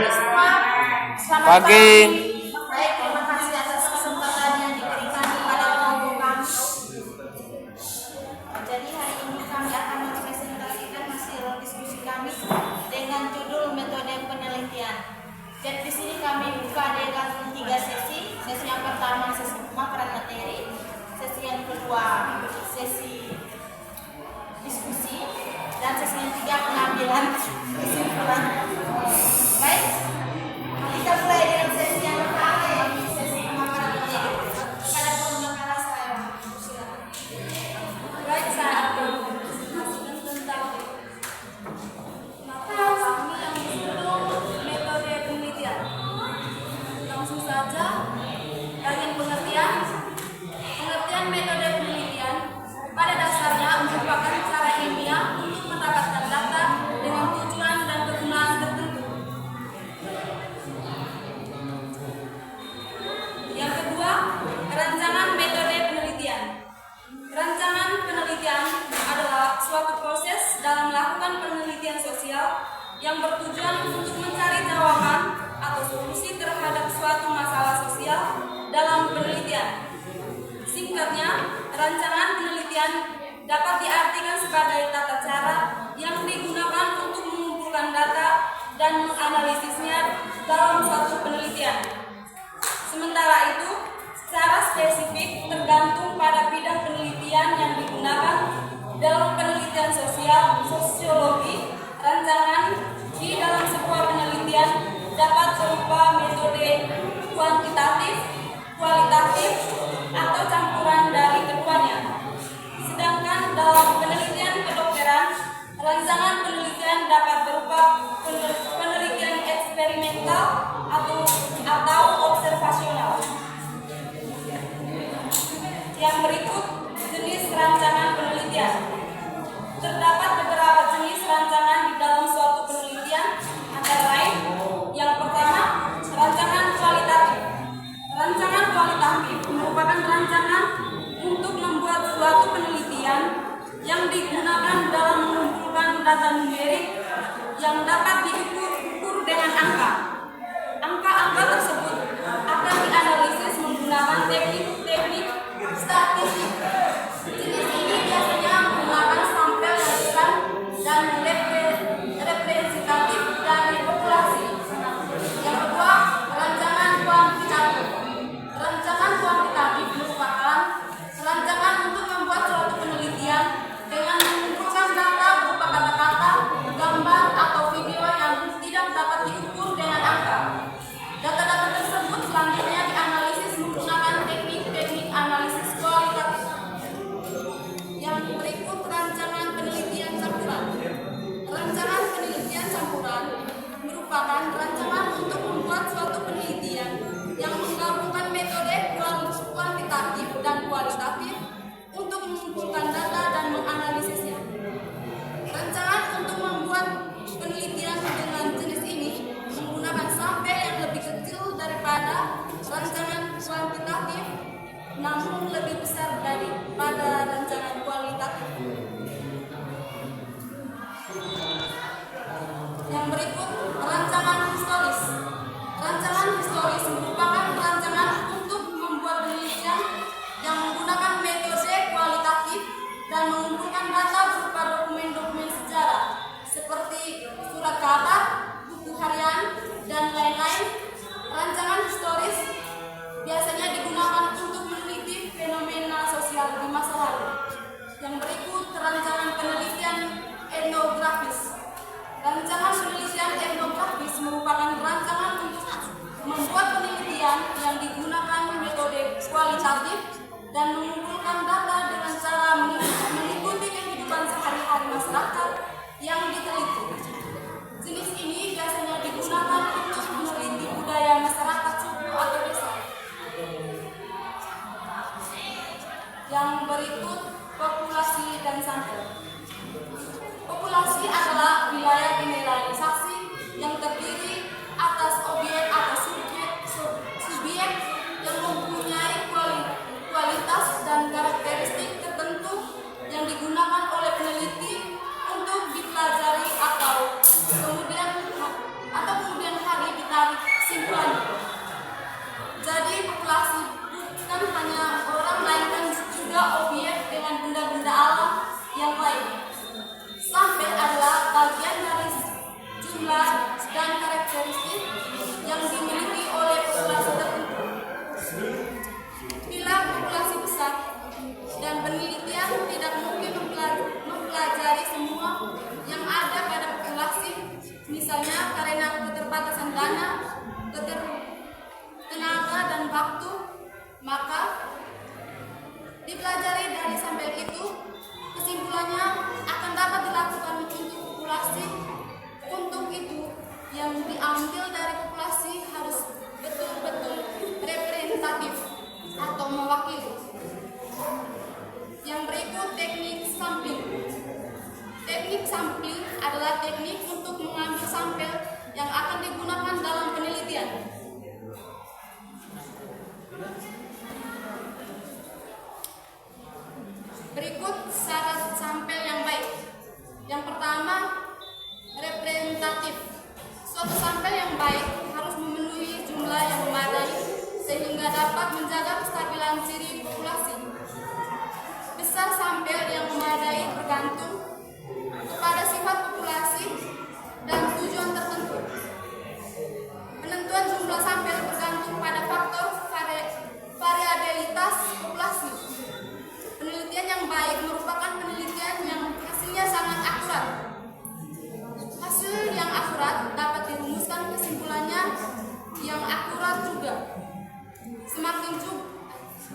semua. Selamat Pagi. Baik, terima kasih atas kesempatan yang diberikan kepada kelompok kami. Jadi hari ini kami akan mempresentasikan hasil diskusi kami dengan judul metode penelitian. Jadi di sini kami buka dengan 3 sesi. Sesi yang pertama sesi pemaparan materi, sesi yang kedua sesi diskusi, dan sesi yang ketiga pengambilan kesimpulan. Baik, kita mulai dengan sesi yang pertama, yaitu sesi pemaparan materi. Pada pembukaan saya, silakan. Baik, saya akan menjelaskan tentang materi kami yang berjudul metode penelitian. Langsung saja, bagian pengertian. Pengertian metode penelitian pada dasarnya merupakan cara ilmiah untuk mendapatkan data dengan tujuan dan kegunaan tertentu. Yang kedua, perancangan metode penelitian. Perancangan penelitian adalah suatu proses dalam melakukan penelitian sosial yang bertujuan untuk mencari jawaban atau solusi terhadap suatu masalah sosial dalam penelitian. Singkatnya, rancangan penelitian dapat diartikan sebagai tata cara yang digunakan untuk mengumpulkan data dan menganalisisnya dalam suatu penelitian. Sementara itu, secara spesifik tergantung pada bidang penelitian yang digunakan. Dalam penelitian sosial, sosiologi, rancangan di dalam sebuah penelitian dapat berupa metode kuantitatif, kualitatif, atau campuran dari keduanya. Sedangkan dalam penelitian kedokteran, rancangan penelitian dapat berupa penelitian eksperimental atau observasional. Yang berikut jenis rancangan penelitian. Terdapat beberapa jenis rancangan di dalam suatu penelitian, antara lain yang pertama, rancangan kualitatif. Rancangan kualitatif merupakan rancangan untuk membuat suatu penelitian yang digunakan dalam mengumpulkan data numerik yang dapat diukur dengan angka. Angka-angka tersebut akan dianalisis menggunakan teknik-teknik statistik. Jenis ini biasanya menggunakan sampel yang besar dan representatif dari populasi. Yang kedua, rancangan kuantitatif. Rancangan kuantitatif merupakan rancangan untuk membuat suatu penelitian dengan mengumpulkan data berupa kata-kata, gambar, atau video yang tidak dapat diukur dengan angka. Data-data tersebut selanjutnya dianalisis menggunakan teknik-teknik analisis kualitatif. Yang berikut rancangan penelitian campuran. Rancangan penelitian campuran merupakan rancangan untuk membuat suatu penelitian yang menggabungkan metode kuantitatif dan kualitatif untuk mengumpulkan data dan menganalisisnya. Rancangan untuk membuat penelitian dengan jenis ini menggunakan sampel yang lebih kecil daripada rancangan kuantitatif, namun lebih besar daripada rancangan kualitatif. Yang berikut, rancangan historis. Rancangan historis merupakan rancangan untuk membuat penelitian yang menggunakan metode kualitatif dan mengumpulkan data berupa dokumen-dokumen sejarah seperti surat kabar, buku harian, dan lain-lain. Rancangan historis biasanya digunakan untuk meneliti fenomena sosial di masa lalu. Yang berikut, rancangan penelitian etnografis. Rancangan penelitian etnografis merupakan rancangan untuk membuat penelitian yang digunakan metode kualitatif dan mengumpulkan data dengan cara mengikuti kehidupan sehari-hari masyarakat yang diteliti. Jenis ini biasanya digunakan untuk meneliti budaya masyarakat suku atau desa. Yang berikut, populasi dan sampel. Populasi adalah wilayah generalisasi karakteristik yang dimiliki oleh populasi tertentu. Bila populasi besar dan penelitian tidak mungkin mempelajari semua yang ada pada populasi, misalnya karena keterbatasan dana, tenaga dan waktu, maka dipelajari dari sampel itu, kesimpulannya akan dapat dilakukan untuk populasi. Untuk itu, yang diambil dari populasi harus betul-betul representatif atau mewakili. Yang berikut teknik sampling. Teknik sampling adalah teknik untuk mengambil sampel yang akan digunakan dalam penelitian. Berikut syarat sampel yang baik. Yang pertama, representatif. Suatu sampel yang baik harus memenuhi jumlah yang memadai sehingga dapat menjaga kestabilan ciri populasi. Besar sampel yang memadai bergantung kepada sifat populasi dan tujuan tertentu. Penentuan jumlah sampel bergantung pada faktor variabilitas populasi. Penelitian yang baik merupakan penelitian yang hasilnya sangat akurat. Hasil yang akurat dapat dirumuskan kesimpulannya yang akurat juga.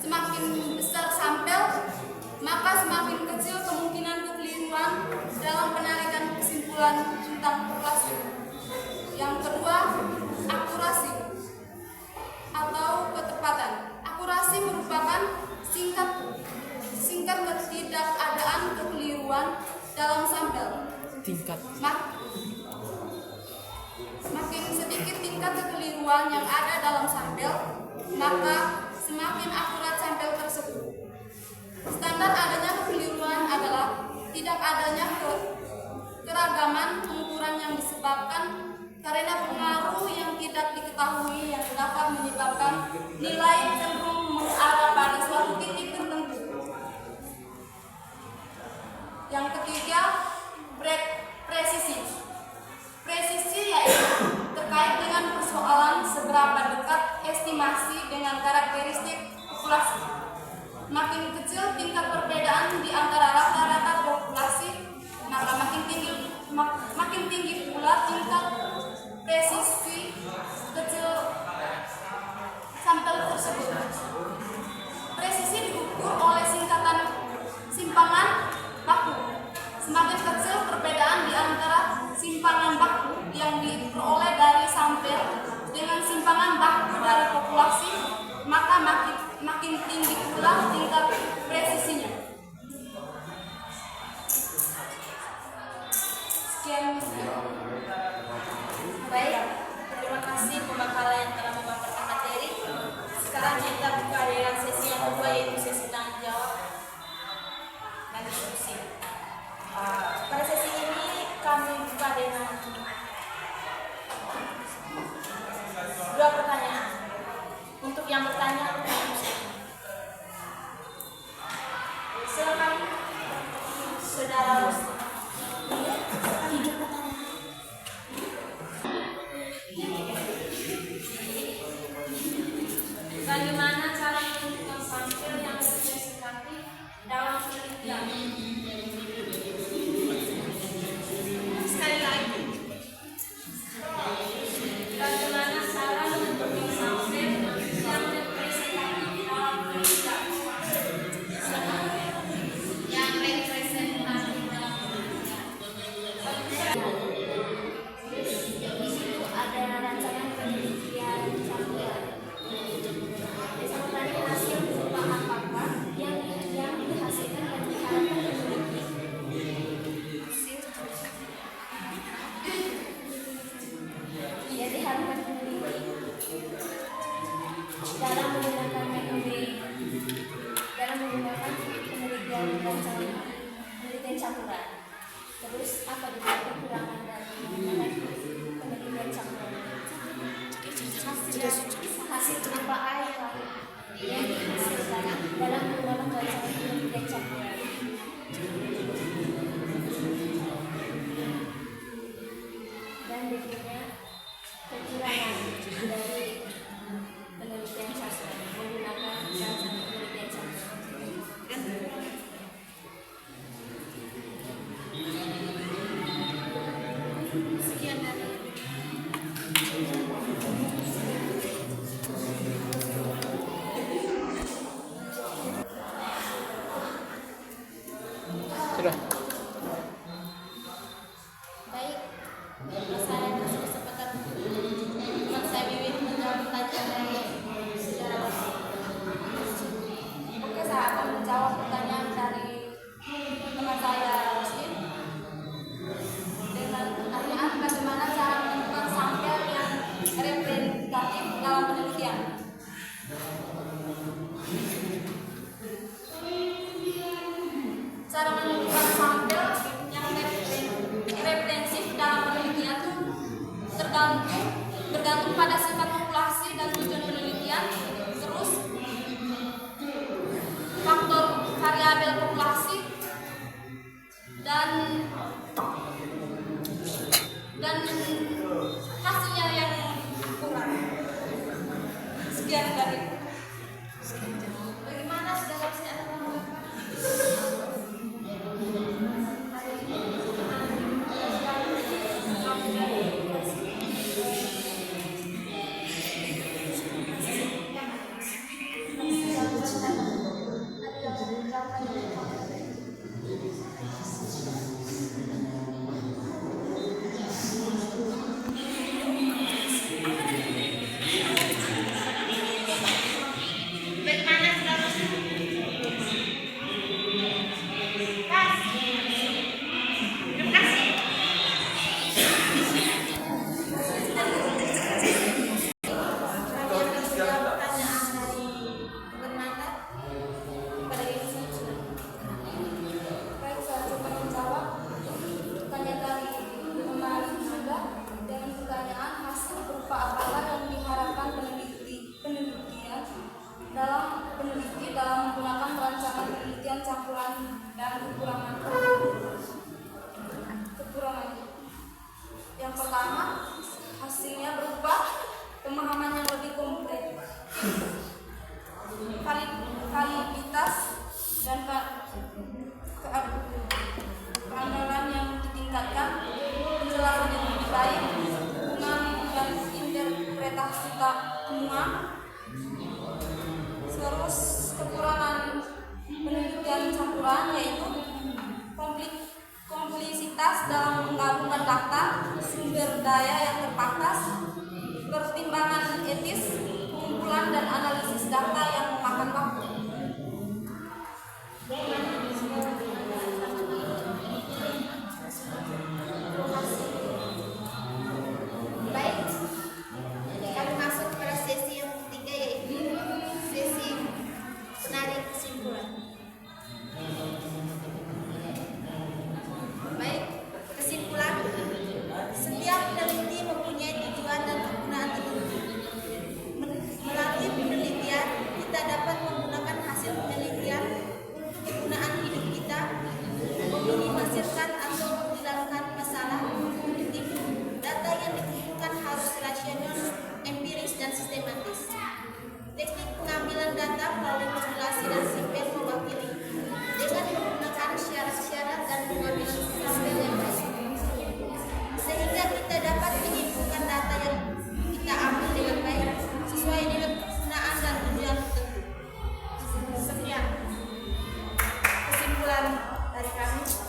Semakin besar sampel, maka semakin kecil kemungkinan kekeliruan dalam penarikan kesimpulan tentang populasi. Yang kedua, akurasi atau ketepatan. Akurasi merupakan singkat ketidakadaan kekeliruan dalam sampel. Semakin sedikit tingkat kekeliruan yang ada dalam sampel, maka semakin akurat sampel tersebut. Standar adanya kekeliruan adalah tidak adanya keragaman pengukuran yang disebabkan karena pengaruh yang tidak diketahui yang dapat menyebabkan nilai cenderung mengarah pada suatu titik tertentu. Yang ketiga, presisi. Presisi yaitu terkait dengan persoalan seberapa dekat estimasi dengan karakteristik populasi. Makin kecil tingkat perbedaan di antara rata-rata populasi, maka makin tinggi pula tingkat presisi kecil sampel tersebut. Presisi diukur oleh singkatan simpangan baku. Semakin kecil perbedaan di antara simpangan baku yang diperoleh dari sampel dengan simpangan baku dari populasi, maka makin tinggi pula tingkat presisinya. Sekian. Baik, terima kasih pembakalan yang telah memaparkan materi. Sekarang kita buka dengan sesi yang kedua, yaitu sesi tanya jawab dan diskusi. Pada sesi ini kami buka dengan dua pertanyaan. Untuk yang bertanya, silakan saudara Rosti. Bagaimana cara menentukan sampel yang representatif dalam penelitian? Sekali lagi, bagaimana cara menentukan sampel yang representatif dalam penelitian? Yang representatif dalam penelitian. Di situ ada rancangan penelitian sampel. Bersama hasil berupa apakah yang dihasilkan dan diharapkan peneliti. Ia diharapkan peneliti dalam menggunakan metode penelitian penelitian campuran. Terus apa juga kekurangan dari penelitian campuran? Hasil berupa air laut yang dihasilkan dalam menggunakan rancangan penelitian campuran. Dan berikutnya kekurangan dari penelitian sastra menggunakan rancangan penelitian sastra. Sekian dari Sudah. baik. Saya kasih kesempatan teman saya Wiwin menjawab pertanyaan dari sejarawan. Oke, saya akan menjawab pertanyaan dari teman saya Muslim dengan pertanyaan bagaimana cara menentukan sampel yang representatif dalam penelitian. Cara menentukan sampel yang representatif dalam penelitian itu bergantung pada sifat populasi dan tujuan penelitian, terus faktor variabel populasi dan hasilnya yang kurang. Sekian dari Bagaimana saudara bisa ada baik, saya coba menjawab pertanyaan dari teman Anda dengan pertanyaan hasil berupa apakah yang diharapkan peneliti dalam menggunakan rancangan penelitian campuran dan kekurangan. Yang pertama, hasilnya berupa pemahaman yang lebih kompleks, validitas dan keandalan yang ditingkatkan, penjelasan yang lebih baik, hubungan dan interpretasi temuan. Terus kekurangan penelitian campuran yaitu kompleksitas dalam menggabungkan data, sumber daya yang terbatas, pertimbangan etis, pengumpulan dan analisis data yang memakan waktu. Baik, kami masuk pada sesi yang ketiga yaitu sesi menarik kesimpulan. Baik, kesimpulan. Setiap peneliti mempunyai tujuan dan kegunaan tertentu. Melalui penelitian, kita dapat menggunakan hasil penelitian untuk kegunaan hidup kita, meminimalisirkan atau menghilangkan masalah kognitif. Data yang dikumpulkan harus rasional, empiris, dan sistematis. Teknik pengambilan data melalui populasi dan sampel mewakili dengan menggunakan syarat-syarat dan pengambilan sampel yang baik, sehingga kita dapat menyimpulkan data yang kita ambil dengan baik sesuai dengan kegunaan dan tujuan tertentu. Sekian kesimpulan dari kami.